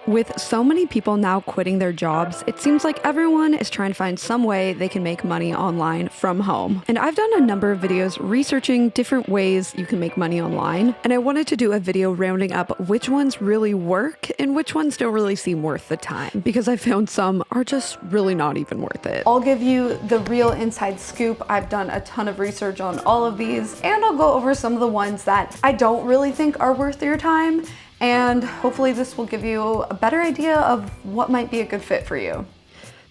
With so many people now quitting their jobs, it seems like everyone is trying to find some way they can make money online from home. And I've done a number of videos researching different ways you can make money online, and I wanted to do a video rounding up which ones really work and which ones don't really seem worth the time, because I found some are just really not even worth it. I'll give you the real inside scoop. I've done a ton of research on all of these, and I'll go over some of the ones that I don't really think are worth your time. And hopefully this will give you a better idea of what might be a good fit for you.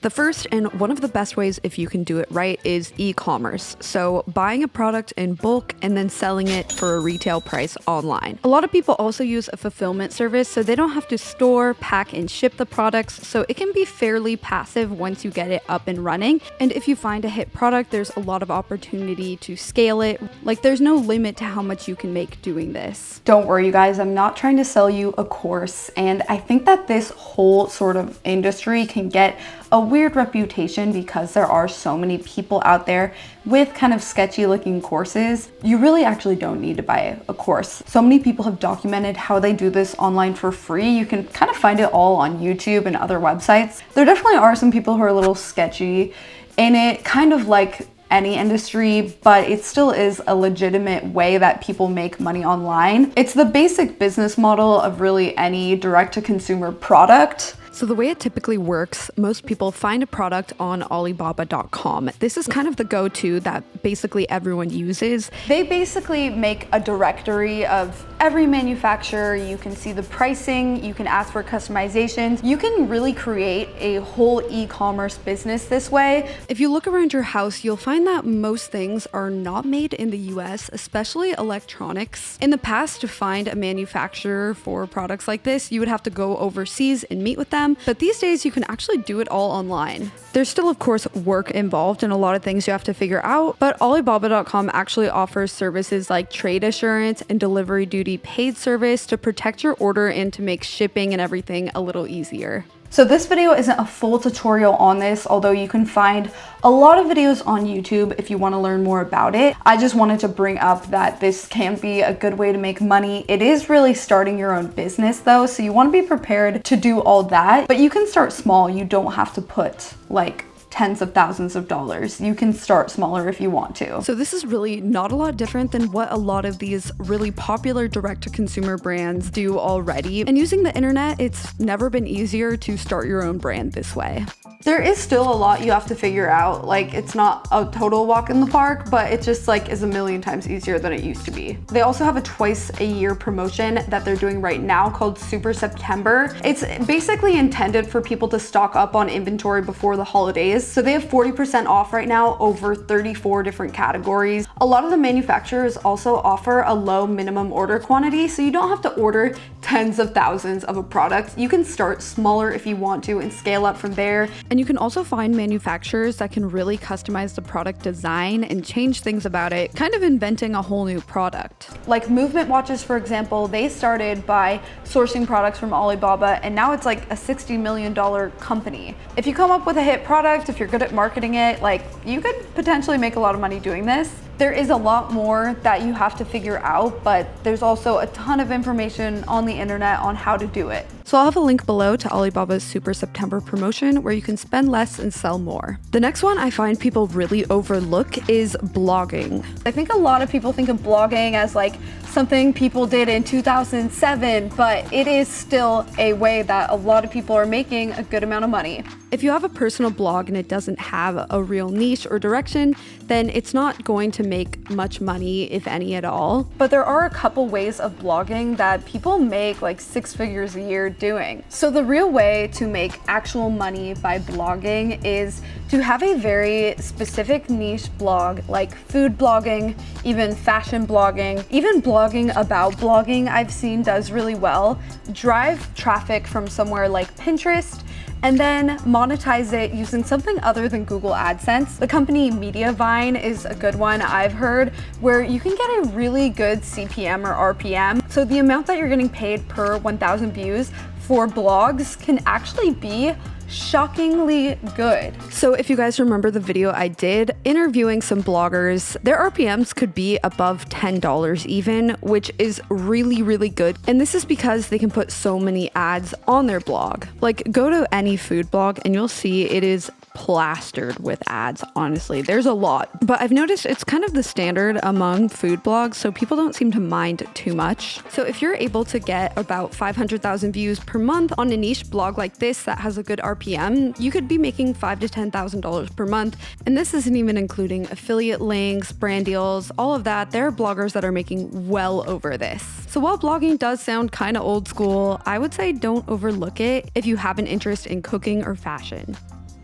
The first and one of the best ways if you can do it right is e-commerce. So buying a product in bulk and then selling it for a retail price online. A lot of people also use a fulfillment service so they don't have to store, pack, and ship the products. So it can be fairly passive once you get it up and running. And if you find a hit product, there's a lot of opportunity to scale it. Like there's no limit to how much you can make doing this. Don't worry, you guys, I'm not trying to sell you a course. And I think that this whole sort of industry can get a weird reputation because there are so many people out there with kind of sketchy looking courses. You really actually don't need to buy a course. So many people have documented how they do this online for free. You can kind of find it all on YouTube and other websites. There definitely are some people who are a little sketchy in it, kind of like any industry, but it still is a legitimate way that people make money online. It's the basic business model of really any direct-to-consumer product. So the way it typically works, most people find a product on Alibaba.com. This is kind of the go-to that basically everyone uses. They basically make a directory of every manufacturer. You can see the pricing, you can ask for customizations. You can really create a whole e-commerce business this way. If you look around your house, you'll find that most things are not made in the US, especially electronics. In the past, to find a manufacturer for products like this, you would have to go overseas and meet with them. But these days you can actually do it all online. There's still, of course, work involved and a lot of things you have to figure out, but Alibaba.com actually offers services like trade assurance and delivery duty paid service to protect your order and to make shipping and everything a little easier. So this video isn't a full tutorial on this, although you can find a lot of videos on YouTube if you want to learn more about it. I just wanted to bring up that this can be a good way to make money. It is really starting your own business though, so you want to be prepared to do all that, but you can start small. You don't have to put like tens of thousands of dollars. You can start smaller if you want to. So this is really not a lot different than what a lot of these really popular direct-to-consumer brands do already. And using the internet, it's never been easier to start your own brand this way. There is still a lot you have to figure out. Like, it's not a total walk in the park, but it just like is a million times easier than it used to be. They also have a twice a year promotion that they're doing right now called Super September. It's basically intended for people to stock up on inventory before the holidays. So they have 40% off right now over 34 different categories. A lot of the manufacturers also offer a low minimum order quantity, so you don't have to order tens of thousands of a product. You can start smaller if you want to and scale up from there. And you can also find manufacturers that can really customize the product design and change things about it, kind of inventing a whole new product. Like Movement Watches, for example, they started by sourcing products from Alibaba, and now it's like a $60 million company. If you come up with a hit product, if you're good at marketing it, like you could potentially make a lot of money doing this. There is a lot more that you have to figure out, but there's also a ton of information on the internet on how to do it. So I'll have a link below to Alibaba's Super September promotion where you can spend less and sell more. The next one I find people really overlook is blogging. I think a lot of people think of blogging as like something people did in 2007, but it is still a way that a lot of people are making a good amount of money. If you have a personal blog and it doesn't have a real niche or direction, then it's not going to make much money, if any at all. But there are a couple ways of blogging that people make like 6 figures a year doing. So the real way to make actual money by blogging is to have a very specific niche blog, like food blogging, even fashion blogging, even blogging about blogging I've seen does really well. Drive traffic from somewhere like Pinterest and then monetize it using something other than Google AdSense. The company Mediavine is a good one I've heard, where you can get a really good CPM or RPM. So the amount that you're getting paid per 1,000 views for blogs can actually be shockingly good. So if you guys remember the video I did interviewing some bloggers, their RPMs could be above $10 even, which is really, really good. And this is because they can put so many ads on their blog. Like, go to any food blog and you'll see it is plastered with ads. Honestly, there's a lot, but I've noticed it's kind of the standard among food blogs, so people don't seem to mind too much. So if you're able to get about 500,000 views per month on a niche blog like this that has a good RPM, you could be making $5,000 to $10,000 per month. And this isn't even including affiliate links, brand deals, all of that. There are bloggers that are making well over this. So while blogging does sound kind of old school, I would say don't overlook it if you have an interest in cooking or fashion.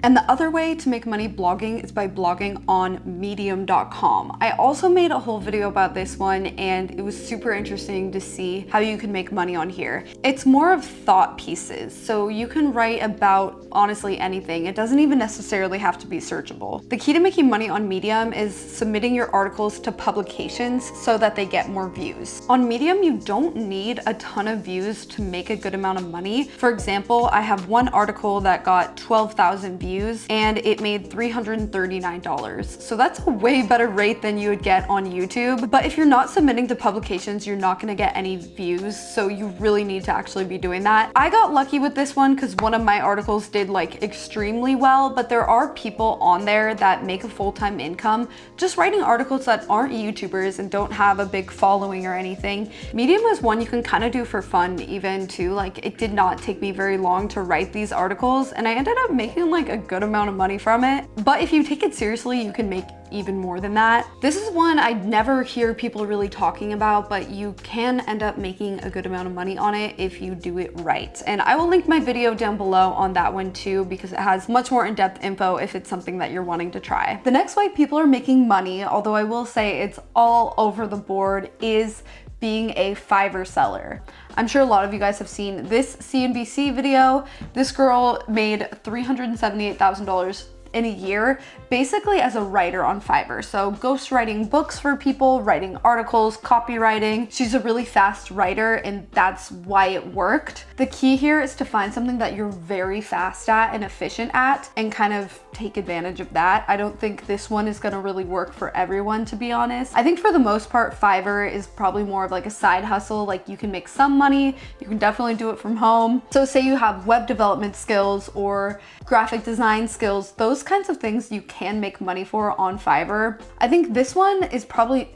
And the other way to make money blogging is by blogging on medium.com. I also made a whole video about this one, and it was super interesting to see how you can make money on here. It's more of thought pieces, so you can write about honestly anything. It doesn't even necessarily have to be searchable. The key to making money on Medium is submitting your articles to publications so that they get more views. On Medium, you don't need a ton of views to make a good amount of money. For example, I have one article that got 12,000 views and it made $339. So that's a way better rate than you would get on YouTube. But if you're not submitting to publications, you're not gonna get any views. So you really need to actually be doing that. I got lucky with this one because one of my articles did like extremely well, but there are people on there that make a full-time income just writing articles that aren't YouTubers and don't have a big following or anything. Medium is one you can kind of do for fun even too. Like, it did not take me very long to write these articles and I ended up making like a good amount of money from it. But if you take it seriously, you can make even more than that. This is one I never hear people really talking about, but you can end up making a good amount of money on it if you do it right. And I will link my video down below on that one too, because it has much more in-depth info if it's something that you're wanting to try. The next way people are making money, although I will say it's all over the board, is being a Fiverr seller. I'm sure a lot of you guys have seen this CNBC video. This girl made $378,000 in a year, basically as a writer on Fiverr. So ghostwriting books for people, writing articles, copywriting. She's a really fast writer and that's why it worked. The key here is to find something that you're very fast at and efficient at and kind of take advantage of that. I don't think this one is gonna really work for everyone, to be honest. I think for the most part, Fiverr is probably more of like a side hustle. Like, you can make some money, you can definitely do it from home. So say you have web development skills or graphic design skills, those kinds of things you can make money for on Fiverr. I think this one is probably,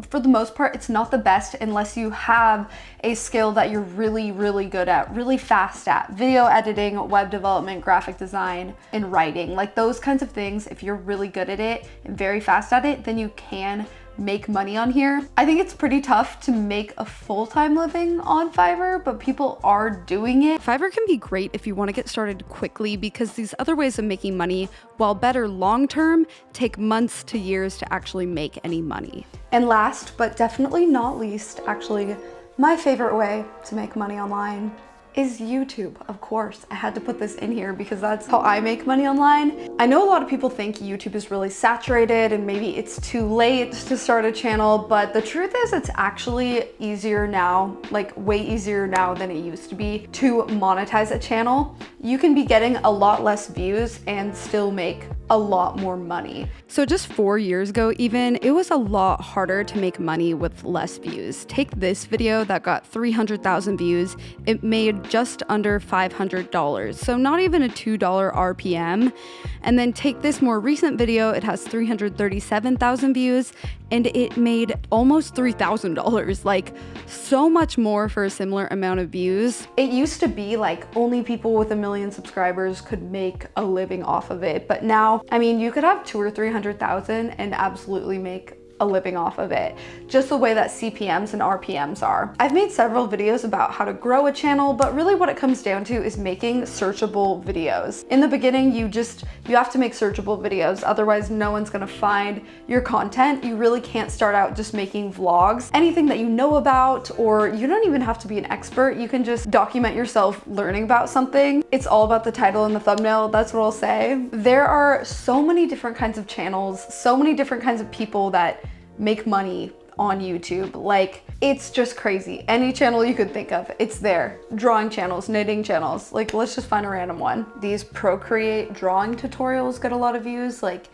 for the most part, it's not the best unless you have a skill that you're really, really good at, really fast at. Video editing, web development, graphic design, and writing. Like, those kinds of things, if you're really good at it and very fast at it, then you can make money on here. I think it's pretty tough to make a full-time living on Fiverr, but people are doing it. Fiverr can be great if you want to get started quickly, because these other ways of making money, while better long-term, take months to years to actually make any money. And last, but definitely not least, actually, my favorite way to make money online is YouTube. Of course, I had to put this in here because that's how I make money online. I know a lot of people think YouTube is really saturated and maybe it's too late to start a channel, but the truth is it's actually easier now, like way easier now than it used to be to monetize a channel. You can be getting a lot less views and still make a lot more money. So just 4 years ago even, it was a lot harder to make money with less views. Take this video that got 300,000 views. It made just under $500, so not even a $2 RPM. And then take this more recent video, it has 337,000 views and it made almost $3,000, like so much more for a similar amount of views. It used to be like only people with 1 million subscribers could make a living off of it, but now, I mean, you could have 200,000 or 300,000 and absolutely make a living off of it, just the way that CPMs and RPMs are. I've made several videos about how to grow a channel, but really what it comes down to is making searchable videos. In the beginning, you have to make searchable videos, otherwise no one's gonna find your content. You really can't start out just making vlogs. Anything that you know about, or you don't even have to be an expert, you can just document yourself learning about something. It's all about the title and the thumbnail, that's what I'll say. There are so many different kinds of channels, so many different kinds of people that make money on YouTube. Like, it's just crazy. Any channel you could think of, it's there. Drawing channels, knitting channels. Like, let's just find a random one. These Procreate drawing tutorials get a lot of views. Like,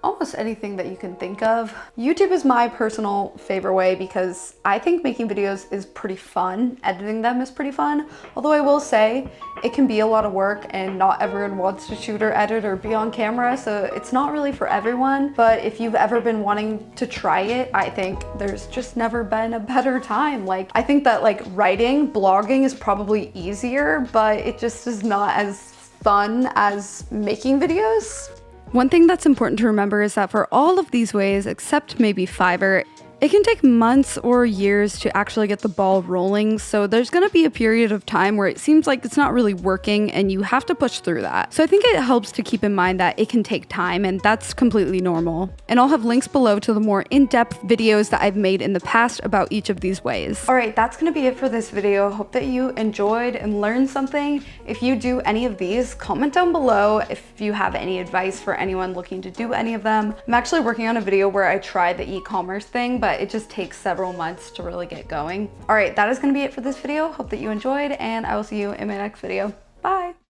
almost anything that you can think of. YouTube is my personal favorite way because I think making videos is pretty fun. Editing them is pretty fun. Although I will say it can be a lot of work and not everyone wants to shoot or edit or be on camera. So it's not really for everyone. But if you've ever been wanting to try it, I think there's just never been a better time. Like, I think that like writing, blogging is probably easier, but it just is not as fun as making videos. One thing that's important to remember is that for all of these ways, except maybe Fiverr, it can take months or years to actually get the ball rolling, so there's gonna be a period of time where it seems like it's not really working and you have to push through that. So I think it helps to keep in mind that it can take time, and that's completely normal. And I'll have links below to the more in-depth videos that I've made in the past about each of these ways. All right, that's gonna be it for this video. Hope that you enjoyed and learned something. If you do any of these, comment down below if you have any advice for anyone looking to do any of them. I'm actually working on a video where I try the e-commerce thing, but it just takes several months to really get going. All right, that is gonna be it for this video. Hope that you enjoyed, and I will see you in my next video.